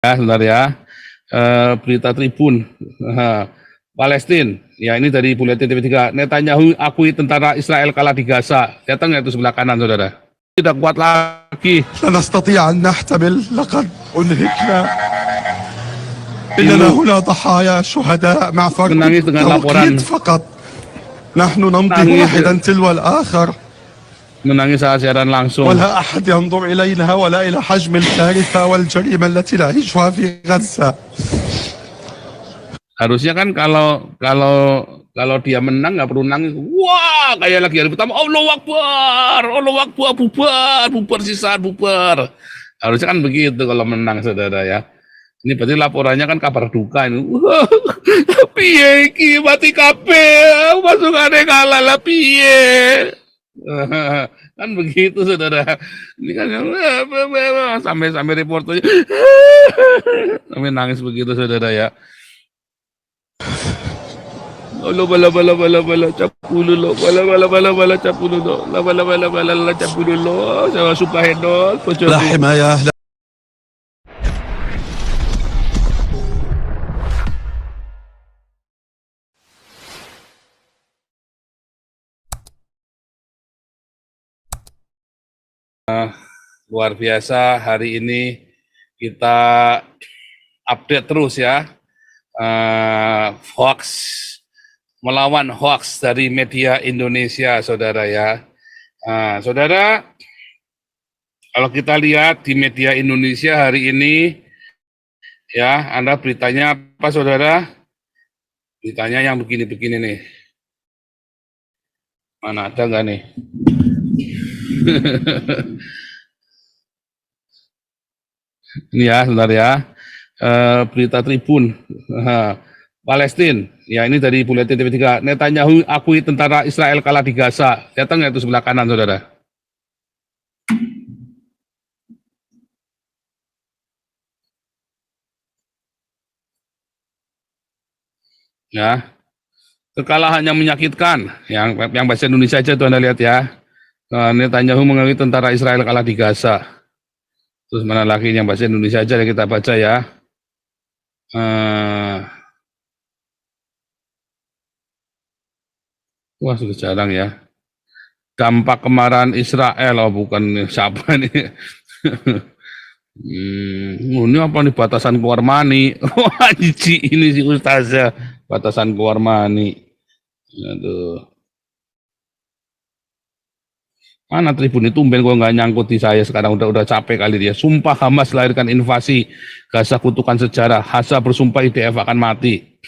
Ya, sebentar ya. Berita Tribun, Palestina. Ya, ini dari Buletin TV3. Netanyahu akui tentara Israel kalah di Gaza. Datang itu sebelah kanan, saudara. Tidak kuat lagi. لا نستطيع أن نحتمل لقد أنهكنا إننا هنا ضحايا شهداء مع فرق توقيت فقط نحن نمضي واحدا تلو الآخر menangis saat siaran langsung. ولا أحد ينظر إلينا ولا إلى حجم الكارثة والجريمة التي نعيشها في غزة. Harusnya kan kalau dia menang nggak perlu nangis. Wah, kayak lagi hari pertama. Allahu Akbar, bubar sisa bubar. Harusnya kan begitu kalau menang, saudara ya. Ini berarti laporannya kan kabar duka ini. Wah, piye iki mati kabeh, masukane kalah lah piye. Kan begitu, saudara. Ini kan sampai reporternya sampai nangis begitu, saudara ya. Bala capululo sama Supahedol لا حماية luar biasa. Hari ini kita update terus ya, hoax melawan hoax dari media Indonesia, saudara ya. Saudara, kalau kita lihat di media Indonesia hari ini ya, Anda beritanya apa, saudara? Beritanya yang begini-begini nih. Mana ada nggak nih? Ini ya, sebentar ya. Berita Tribun, Palestina. Ya, ini dari Buletin TV3. Netanyahu akui tentara Israel kalah di Gaza. Datang itu sebelah kanan, saudara. Ya, kekalahan yang menyakitkan. Yang bahasa Indonesia aja tuh Anda lihat ya. Netanyahu mengakui tentara Israel kalah di Gaza. Terus mana lagi yang bahasa Indonesia aja kita baca ya. Wah, sudah jarang ya. Dampak kemarahan Israel, oh bukan, siapa nih? Ini apa nih, batasan keluar mani? Wah, ini si Ustazah, batasan keluar mani. Aduh. Mana Tribun itu tumben kok nggak nyangkut di saya sekarang, udah capek kali dia. Sumpah Hamas lahirkan invasi Gaza, kutukan sejarah. Haza bersumpah IDF akan mati.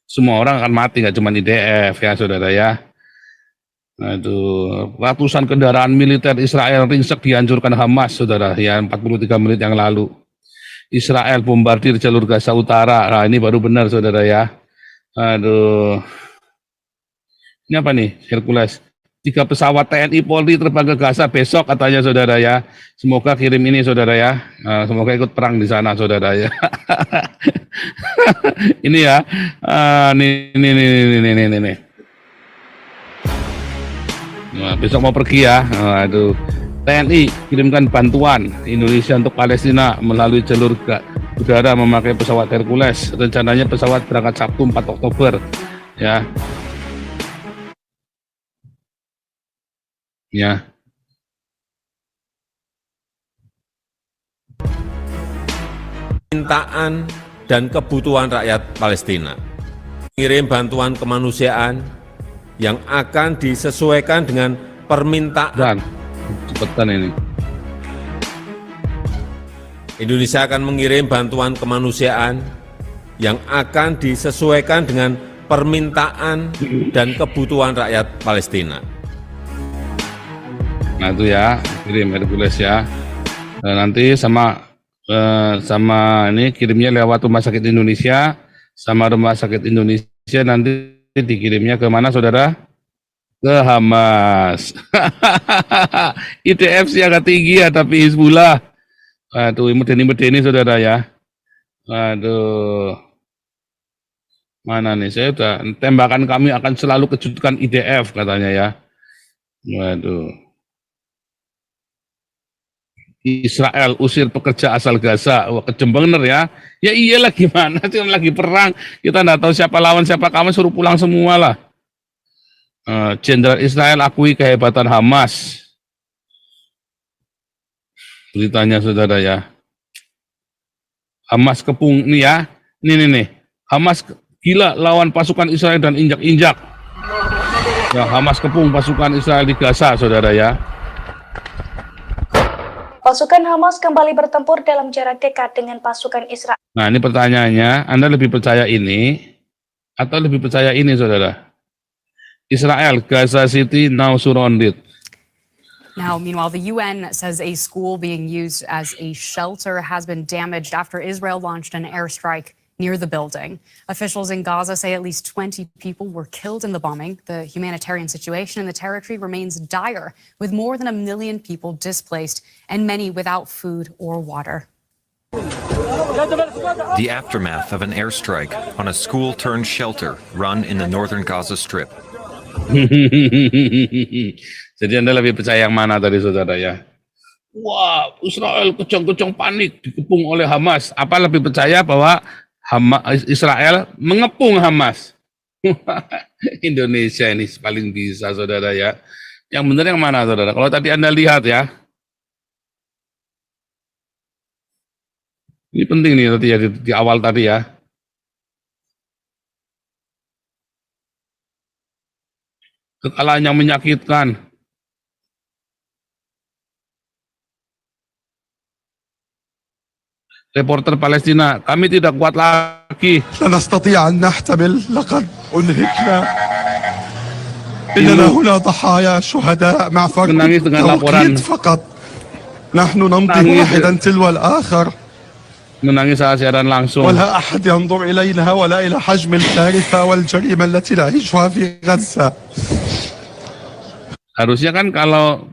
Semua orang akan mati, nggak cuma IDF ya, saudara ya. Aduh, ratusan kendaraan militer Israel ringsek dihancurkan Hamas, saudara ya, 43 menit yang lalu. Israel bombardir jalur Gaza Utara. Nah, ini baru benar, saudara ya. Aduh. Ini apa nih, Hercules? 3 pesawat TNI Polri terbang ke Gaza besok katanya, saudara ya. Semoga kirim ini, saudara ya. Semoga ikut perang di sana, saudara ya. Ini ya. Nih. Nah, besok mau pergi ya. Aduh. TNI kirimkan bantuan Indonesia untuk Palestina melalui jalur udara memakai pesawat Hercules. Rencananya pesawat berangkat Sabtu 4 Oktober. Ya. Ya. Permintaan dan kebutuhan rakyat Palestina. Mengirim bantuan kemanusiaan yang akan disesuaikan dengan permintaan. Dan cepetan ini. Indonesia akan mengirim bantuan kemanusiaan yang akan disesuaikan dengan permintaan dan kebutuhan rakyat Palestina. Nah itu ya, kirim Hercules ya. Nanti sama ini kirimnya lewat Rumah Sakit Indonesia, sama Rumah Sakit Indonesia nanti dikirimnya ke mana, saudara? Ke Hamas. IDF siaga tinggi ya, tapi Hizbullah. Aduh, medeni saudara ya. Aduh. Mana nih, saya udah, tembakan kami akan selalu kejutkan IDF katanya ya. Waduh. Israel usir pekerja asal Gaza. Wah, kejem bener ya. Ya iyalah, gimana sih, lagi perang. Kita nggak tahu siapa lawan siapa kawan, suruh pulang semua lah. Jenderal Israel akui kehebatan Hamas. Beritanya saudara ya. Hamas kepung nih ya. Nih. Hamas gila lawan pasukan Israel dan injak-injak. Ya, Hamas kepung pasukan Israel di Gaza, saudara ya. Pasukan Hamas kembali bertempur dalam jarak dekat dengan pasukan Israel. Nah, ini pertanyaannya, Anda lebih percaya ini atau lebih percaya ini, saudara? Israel, Gaza City now surrounded. Now, meanwhile, the UN says a school being used as a shelter has been damaged after Israel launched an airstrike near the building. Officials in Gaza say at least 20 people were killed in the bombing. The humanitarian situation in the territory remains dire, with more than 1 million people displaced and many without food or water. The aftermath of an airstrike on a school-turned-shelter run in the northern Gaza Strip. Jadi Anda lebih percaya yang mana tadi, saudara ya? Wah, Israel kecong-kecong panik dikepung oleh Hamas. Apa lebih percaya bahwa Israel mengepung Hamas? Indonesia ini paling bisa, saudara ya. Yang benar yang mana, saudara? Kalau tadi Anda lihat ya, ini penting nih tadi ya, di awal tadi ya. Kekalahan yang menyakitkan. Reporter Palestina, kami tidak kuat lagi. لا نستطيع أن نحتمل لقد أنهكنا إننا هنا ضحايا شهداء مع فرق التوقيت فقط نحن نمضي واحدا تلو الآخر Menangis saat siaran langsung. ولا أحد ينظر إلينا ولا إلى حجم الكارثة والجريمة التي نعيشها في غزة. Harusnya kan kalau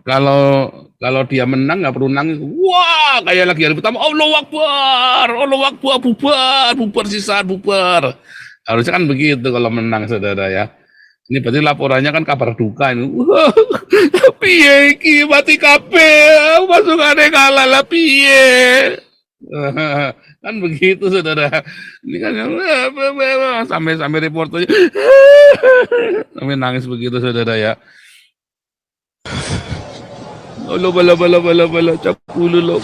dia menang nggak perlu nangis. Wah, kayak lagi hari pertama. Allahu Akbar, bubar sisa bubar. Harusnya kan begitu kalau menang, saudara ya. Ini berarti laporannya kan kabar duka ini. Wah, piye iki mati kabeh, pasukane kalah lah piye. Kan begitu, saudara. Ini kan sampai reporternya sampai nangis begitu, saudara ya. Bala capululo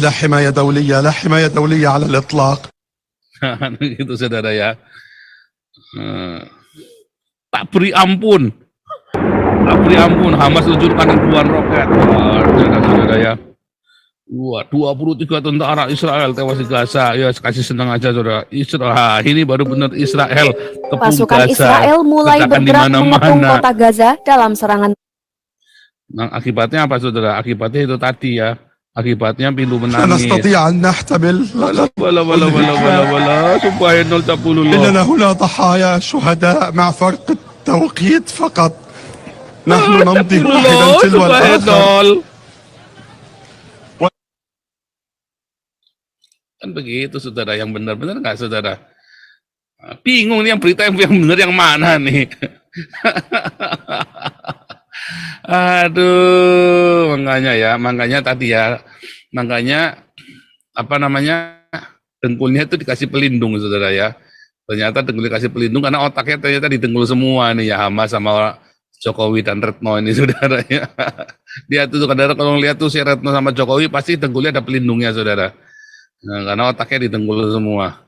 لا حماية دولية لا حماية دولية على الإطلاق. Gitu, saudara ya. Tak beri ampun Hamas luncurkan ribuan roket. Saudara ya. Wah, 23 tentara Israel tewas di Gaza. Ya, kasih senang aja, saudara. Israel, ini baru benar Israel kepung Pasukan Gaza. Israel mulai bergerak mengepung kota Gaza dalam serangan. Nah, akibatnya apa, saudara? Akibatnya itu tadi ya. Akibatnya pintu لا menangis. نستطيع أن نحتمل Subhanallah, capulullah. إننا هنا ضحايا شهداء مع فرق التوقيت فقط نحن نمضي واحدا تلو الآخر. Kan begitu, saudara. Yang benar-benar nggak, saudara? Bingung nih yang berita yang benar yang mana nih. Aduh, makanya tadi ya, apa namanya, dengkulnya itu dikasih pelindung, saudara ya. Ternyata dengkul dikasih pelindung karena otaknya ternyata didengkul semua nih ya, Hamas sama Jokowi dan Retno ini, saudara ya. Dia tuh kalau lihat tuh si Retno sama Jokowi pasti dengkulnya ada pelindungnya, saudara. Nah, karena otaknya didengkul semua.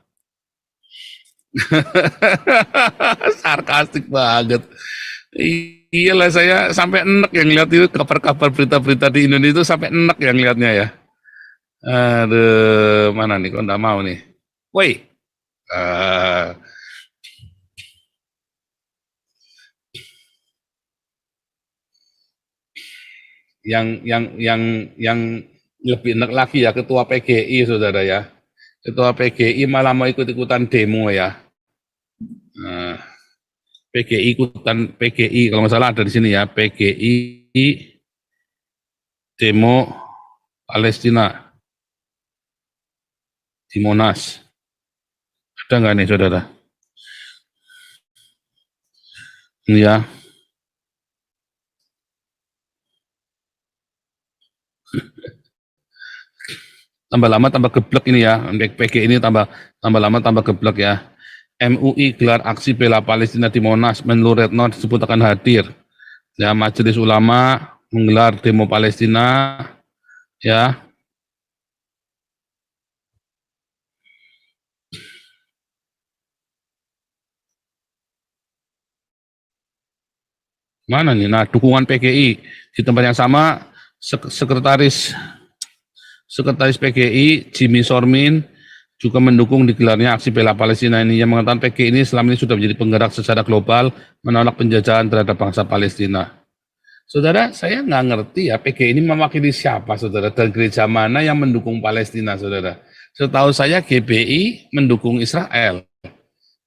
Sarkastik banget. Iyalah, saya sampai enek yang lihat itu kabar-kabar berita-berita di Indonesia itu, sampai enek yang lihatnya ya. Aduh, mana nih, kok enggak mau nih. Woi. Yang lebih enak lagi ya, ketua PGI, saudara ya. Ketua PGI malah mau ikut-ikutan demo ya. PGI kalau nggak salah ada di sini ya, PGI demo Palestina di Monas. Ada nggak nih, saudara? Ini ya. Tambah lama tambah geblek ini ya, PG ini tambah lama tambah geblek ya. MUI gelar aksi bela Palestina di Monas, Menlu Retno disebut akan hadir. Ya, Majelis Ulama menggelar demo Palestina ya. Mana nih? Nah, dukungan PGI di tempat yang sama, sekretaris PGI Jimmy Sormin juga mendukung digelarnya aksi bela Palestina ini, yang mengatakan PGI ini selama ini sudah menjadi penggerak secara global menolak penjajahan terhadap bangsa Palestina. Saudara, saya nggak ngerti ya PGI ini mewakili siapa, saudara, dan gereja mana yang mendukung Palestina, saudara. Setahu saya GBI mendukung Israel,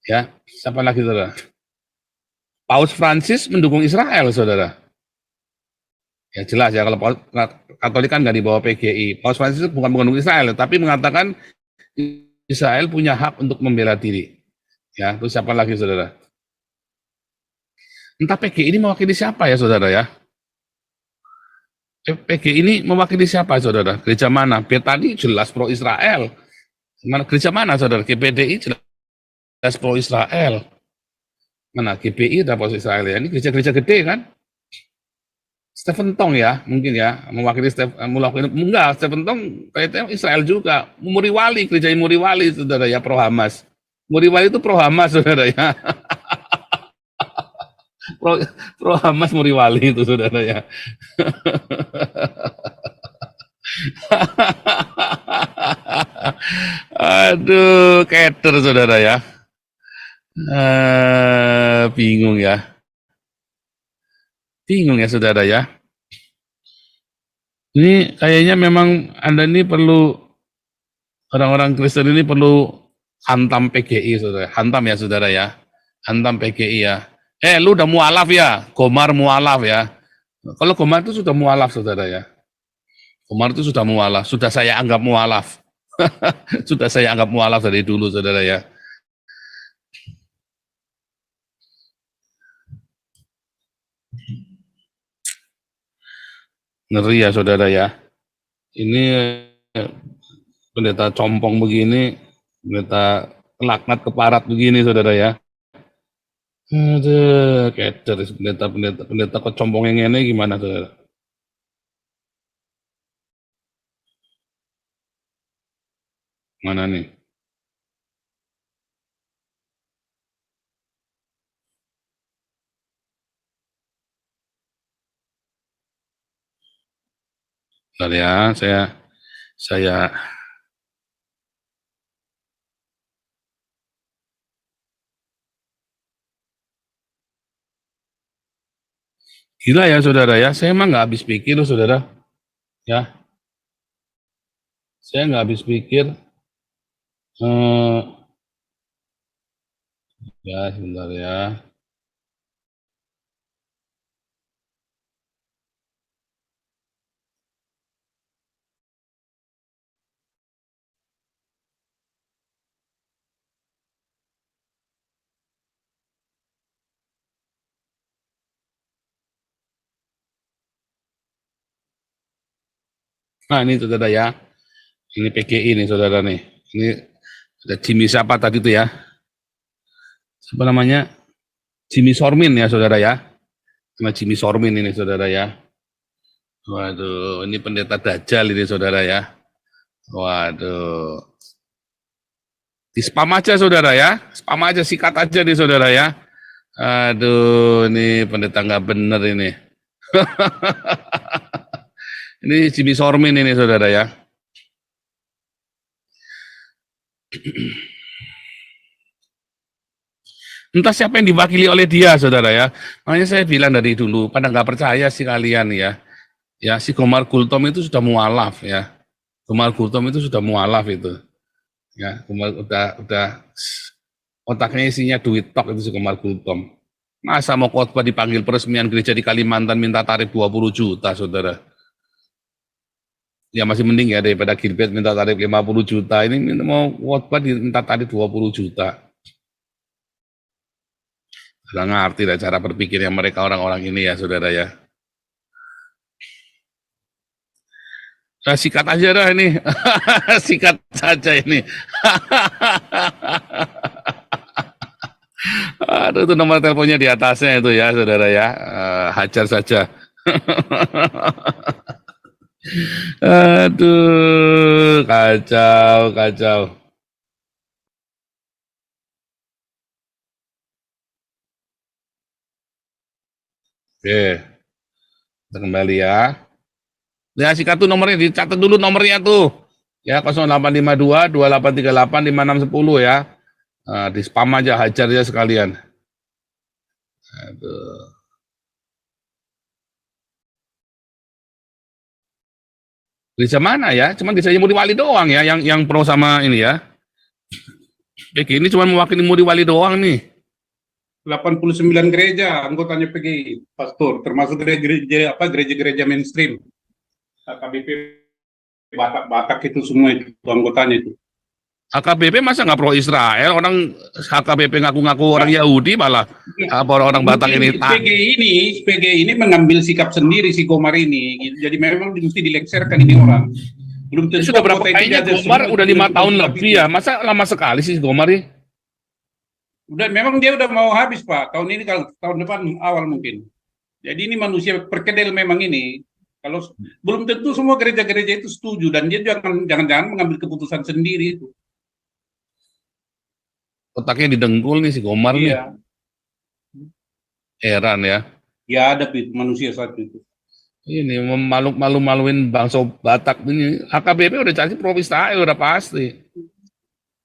ya. Siapa lagi, saudara? Paus Francis mendukung Israel, saudara. Ya jelas ya, kalau Katolik kan nggak di bawah PGI. Paus Francis bukan mendukung Israel, tapi mengatakan Israel punya hak untuk membela diri. Ya, terus siapa lagi, saudara? Entah PGI ini mewakili siapa ya, saudara ya? PGI ini mewakili siapa, saudara? Gereja mana? Betani jelas pro Israel. Gereja mana, saudara? GPDI jelas pro Israel. Mana GBI ada pro Israel ya? Ini gereja-gereja gede kan? Stephen Tong ya, mungkin ya, mewakili enggak, Stephen Tong kayaknya Israel juga. Muriwali, gereja Muriwali, saudara ya, pro Hamas. Muriwali itu pro Hamas, saudara ya. pro Hamas Muriwali itu, saudara ya. Aduh, keter, saudara ya. Bingung ya. Bingung ya, saudara ya. Ini kayaknya memang Anda ini perlu, orang-orang Kristen ini perlu hantam PGI, saudara. Hantam ya, saudara ya. Hantam PGI ya. Lu udah mualaf ya? Gomar mualaf ya. Kalau Gomar itu sudah mualaf, saudara ya. Gomar itu sudah mualaf. Sudah saya anggap mualaf. Sudah saya anggap mualaf dari dulu, saudara ya. Ngeri ya, saudara ya. Ini pendeta compong begini, pendeta laknat keparat begini, saudara ya. Aduh, kecer, pendeta kecompong yang ini gimana, saudara? Mana nih? Bentar ya, saya gila ya, saudara ya. Saya emang nggak habis pikir loh, saudara. Ya, saya nggak habis pikir. Ya, sebentar ya. Nah, ini saudara ya. Ini PGI nih, saudara nih. Ini ada Jimmy siapa tadi itu ya? Siapa namanya? Jimmy Sormin ya, saudara ya. Sama Jimmy Sormin ini, saudara ya. Waduh, ini pendeta Dajjal ini, saudara ya. Waduh. Di spam aja, saudara ya. Spam aja, sikat aja nih, saudara ya. Aduh, ini pendeta nggak bener ini. Ini Jimmy Sormin ini, saudara ya. Entah siapa yang diwakili oleh dia, saudara ya. Makanya saya bilang dari dulu, pada nggak percaya sih kalian ya. Ya, si Gomar Gultom itu sudah mualaf ya. Gomar Gultom itu sudah mualaf itu. Ya, Gomar udah otaknya isinya duit tok itu si Gomar Gultom. Masa mau khotbah dipanggil peresmian gereja di Kalimantan minta tarif 20 juta, saudara. Ya masih mending ya daripada Gilbert minta tarif 50 juta. Ini mau khotbah minta tarif 20 juta. Gak ngerti lah cara berpikirnya mereka orang-orang ini ya, saudara ya. Sikat aja dah ini. Sikat saja ini. Aduh, itu nomor teleponnya di atasnya itu ya, saudara ya. Hajar saja. Aduh, kacau, kacau. Oke, kita kembali ya. Ya, sikat tuh nomornya, dicatat dulu nomornya tuh. Ya, 0852 2838 5610 ya. Di spam aja, hajar aja sekalian. Aduh. Gereja mana ya? Cuman gereja Muri Wali doang ya, yang pro sama ini ya. PGI ini cuma mewakili Muri Wali doang nih. 89 gereja anggotanya PGI, pastor, termasuk gereja mainstream. KBP Batak itu semua itu anggotanya itu. HKBP masa nggak pro Israel? Orang HKBP ngaku-ngaku orang Yahudi malah apa orang Batak ini? PGI ini mengambil sikap sendiri si Gomar ini. Jadi memang mesti dilengsarkan ini orang. Belum tentu Sudah berapa kayaknya Gomar udah 5 tahun lebih ya. Masa lama sekali sih Gomar ini? Memang dia udah mau habis Pak. Tahun ini kalau tahun depan awal mungkin. Jadi ini manusia perkedel memang ini. Kalau belum tentu semua gereja-gereja itu setuju dan dia jangan-jangan mengambil keputusan sendiri itu. Otaknya didengkul nih si Gomar nih. Heran ya. Ya ada itu manusia satu itu. Ini malu-maluin bangsa Batak ini. HKBP udah cari pro Israel udah pasti.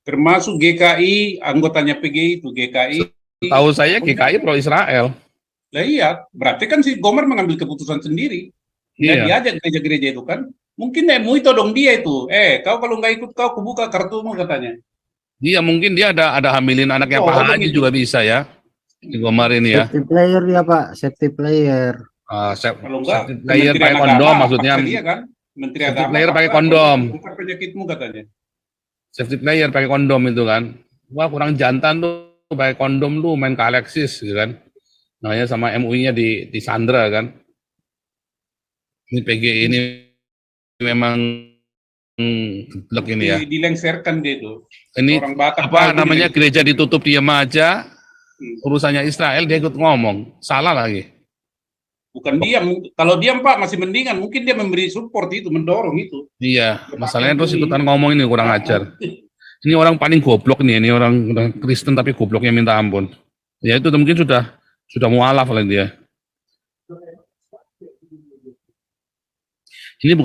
Termasuk GKI, anggotanya PGI itu GKI. Tahu saya GKI pro Israel. Lah iya, berarti kan si Gomar mengambil keputusan sendiri. Dia diajak gereja-gereja itu kan. Mungkin MUI todong dia itu. Kau kalau nggak ikut kau kubuka kartumu katanya. Iya mungkin dia ada hamilin anaknya Pak Haji juga bisa ya. Di Gomar ini ya. Safety player dia Pak, safety player. Kalau enggak, safety player pakai kondom maksudnya. Dia kan, Menteri safety Agama. Player pakai kondom. Bukan penyakitmu katanya. Safety player pakai kondom itu kan. Wah kurang jantan tuh pakai kondom lu main ke Alexis gitu kan. Namanya sama MUI-nya di Sandra kan. Ini PGI ini memang geblek ini ya. Dilengserkan dia itu. Ini orang Batak apa namanya gereja ditutup diam aja. Urusannya Israel dia ikut ngomong. Salah lagi. Bukan diam. Kalau diam Pak masih mendingan. Mungkin dia memberi support itu, mendorong itu. Iya, masalahnya terus ikutan ngomong ini kurang ajar. Ini orang paling goblok nih, ini orang Kristen tapi gobloknya minta ampun. Ya itu mungkin sudah mualaf lah dia. Ini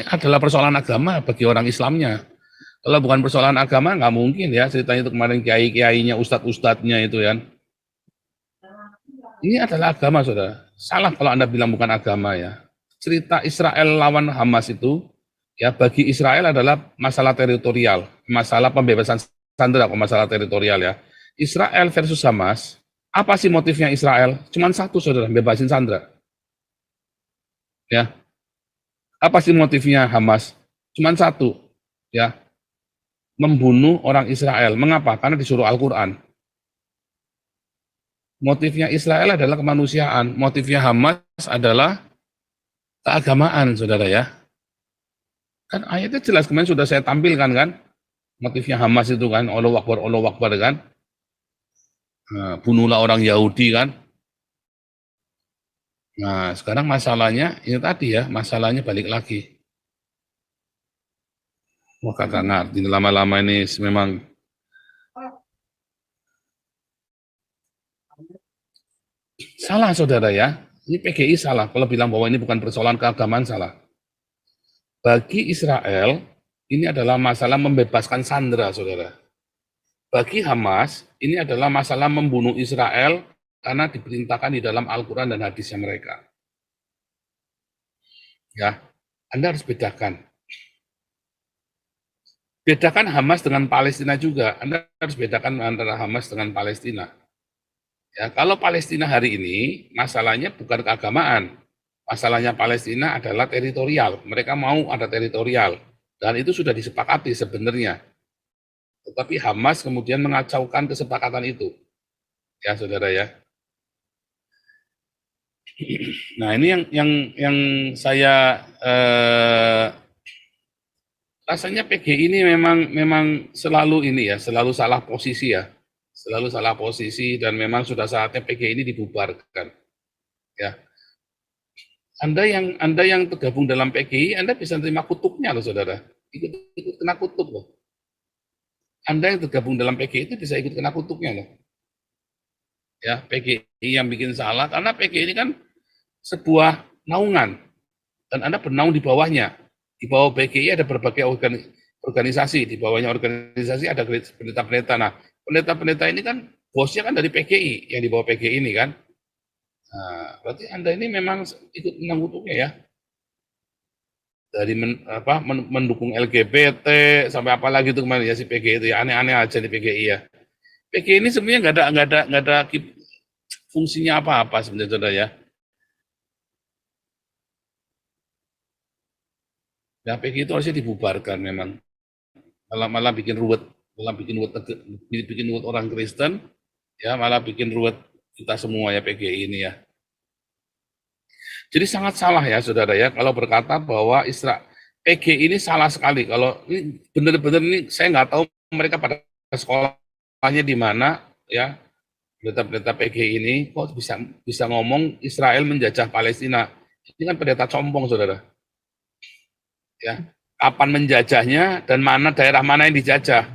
adalah persoalan agama bagi orang Islamnya. Kalau bukan persoalan agama nggak mungkin ya ceritanya itu kemarin kiai-kiainya, ustadz-ustadznya itu kan. Ini adalah agama, saudara. Salah kalau Anda bilang bukan agama ya. Cerita Israel lawan Hamas itu ya bagi Israel adalah masalah teritorial, masalah pembebasan sandera, masalah teritorial ya. Israel versus Hamas, apa sih motifnya Israel? Cuman satu, saudara, bebasin sandera. Ya. Apa sih motifnya Hamas? Cuman satu, ya. Membunuh orang Israel. Mengapa? Karena disuruh Al-Qur'an. Motifnya Israel adalah kemanusiaan, motifnya Hamas adalah keagamaan, saudara ya. Kan ayatnya jelas kemarin sudah saya tampilkan kan, motifnya Hamas itu kan, Allahu Akbar kan. Nah, bunuhlah orang Yahudi kan. Nah, sekarang masalahnya ini tadi ya, masalahnya balik lagi. Wah, kagak ngerti lama-lama ini memang salah, saudara ya. Ini PGI salah kalau bilang bahwa ini bukan persoalan keagamaan, salah. Bagi Israel, ini adalah masalah membebaskan sandera, saudara. Bagi Hamas, ini adalah masalah membunuh Israel karena diperintahkan di dalam Al-Quran dan hadisnya mereka. Ya, Anda harus bedakan. Bedakan Hamas dengan Palestina juga. Anda harus bedakan antara Hamas dengan Palestina. Ya, kalau Palestina hari ini, masalahnya bukan keagamaan. Masalahnya Palestina adalah teritorial. Mereka mau ada teritorial. Dan itu sudah disepakati sebenarnya. Tetapi Hamas kemudian mengacaukan kesepakatan itu. Ya, saudara ya. Nah, ini yang saya rasanya PGI ini memang selalu ini ya, selalu salah posisi ya. Selalu salah posisi dan memang sudah saatnya PGI ini dibubarkan. Ya. Anda yang tergabung dalam PGI, Anda bisa terima kutuknya loh, Saudara. Ikut kena kutuk loh. Anda yang tergabung dalam PGI itu bisa ikut kena kutuknya loh. Ya, PGI yang bikin salah karena PGI ini kan sebuah naungan dan Anda bernaung di bawahnya. Di bawah PGI ada berbagai organisasi, di bawahnya organisasi ada pendeta-pendeta. Nah, pendeta-pendeta ini kan bosnya kan dari PGI, yang di bawah PGI ini kan. Nah, berarti Anda ini memang ikut menang kutuknya ya. Dari mendukung LGBT sampai apa lagi itu kemarin ya si PGI itu ya, aneh-aneh aja di PGI ya. PGI ini sebenarnya nggak ada fungsinya apa-apa sebenarnya, Saudara ya. Ya, PGI itu harusnya dibubarkan memang. Malah bikin ruwet, bikin ruwet orang Kristen, ya malah bikin ruwet kita semua ya PGI ini ya. Jadi sangat salah ya saudara ya kalau berkata bahwa PGI ini salah sekali. Kalau ini benar-benar ini saya nggak tahu mereka pada sekolahnya di mana ya, pendeta-pendeta PGI ini kok bisa ngomong Israel menjajah Palestina. Ini kan pendeta compong saudara. Ya, kapan menjajahnya dan daerah mana yang dijajah?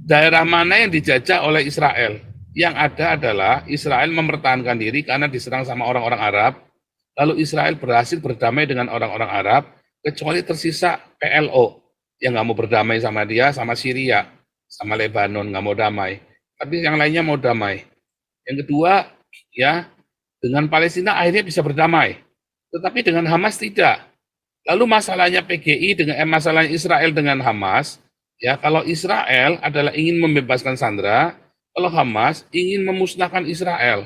Daerah mana yang dijajah oleh Israel? Yang ada adalah Israel mempertahankan diri karena diserang sama orang-orang Arab. Lalu Israel berhasil berdamai dengan orang-orang Arab, kecuali tersisa PLO yang nggak mau berdamai sama dia, sama Syria, sama Lebanon nggak mau damai. Tapi yang lainnya mau damai. Yang kedua, ya dengan Palestina akhirnya bisa berdamai, tetapi dengan Hamas tidak. Lalu masalahnya PGI masalahnya Israel dengan Hamas, ya kalau Israel adalah ingin membebaskan sandera, kalau Hamas ingin memusnahkan Israel.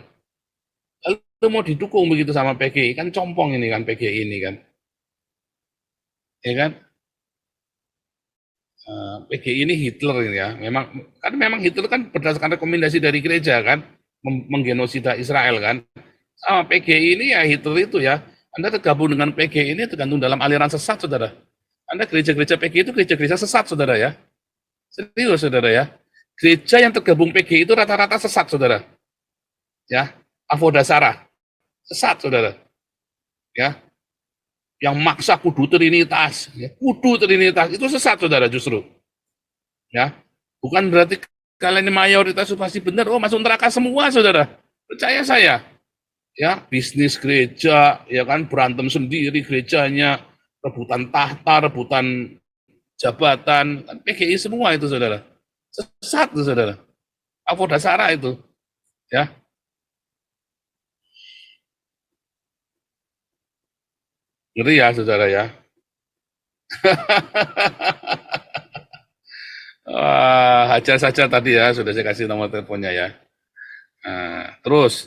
Lalu mau didukung begitu sama PGI, kan compong ini kan PGI ini kan. Ya kan? PGI ini Hitler ini ya. Memang Hitler kan berdasarkan rekomendasi dari gereja kan, menggenosida Israel kan. Sama PGI ini ya Hitler itu ya. Anda tergabung dengan PGI ini tergantung dalam aliran sesat, saudara. Anda gereja-gereja PGI itu gereja-gereja sesat, saudara ya. Serius, saudara ya. Gereja yang tergabung PGI itu rata-rata sesat, saudara. Ya, Avodasara. Sesat, saudara. Ya, yang maksa kudu trinitas. Ya, kudu trinitas. Itu sesat, saudara, justru. Ya, bukan berarti kalian mayoritas itu pasti benar. Oh, masuk neraka semua, saudara. Percaya saya. Ya, bisnis gereja, ya kan, berantem sendiri gerejanya, rebutan tahta, rebutan jabatan, kan PGI semua itu, saudara. Sesat itu, saudara. Avodasara itu. Ya, ngeri ya, saudara ya. Hajar saja tadi ya, sudah saya kasih nomor teleponnya ya. Nah, terus